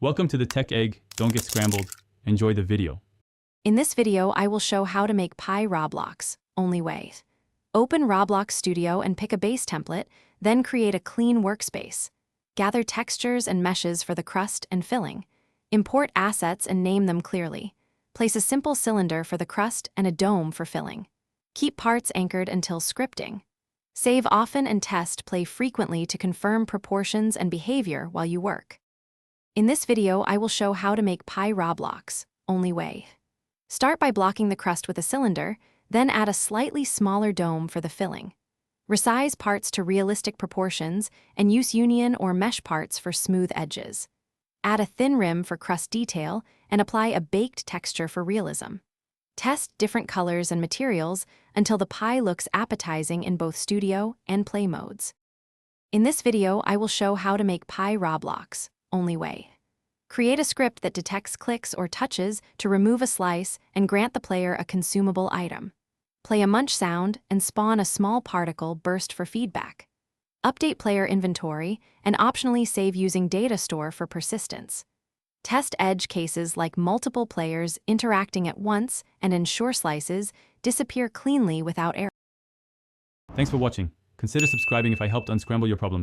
Welcome to the Tech Egg. Don't get scrambled. Enjoy the video. In this video, I will show how to make Pie Roblox, only way. Open Roblox Studio and pick a base template, then create a clean workspace. Gather textures and meshes for the crust and filling. Import assets and name them clearly. Place a simple cylinder for the crust and a dome for filling. Keep parts anchored until scripting. Save often and test play frequently to confirm proportions and behavior while you work. In this video, I will show how to make Pie Roblox, only way. Start by blocking the crust with a cylinder, then add a slightly smaller dome for the filling. Resize parts to realistic proportions and use union or mesh parts for smooth edges. Add a thin rim for crust detail and apply a baked texture for realism. Test different colors and materials until the pie looks appetizing in both studio and play modes. In this video, I will show how to make Pie Roblox, only way. Create a script that detects clicks or touches to remove a slice and grant the player a consumable item. Play a munch sound and spawn a small particle burst for feedback. Update player inventory and optionally save using data store for persistence. Test edge cases like multiple players interacting at once and ensure slices disappear cleanly without error. Thanks for watching. Consider subscribing if I helped unscramble your problems.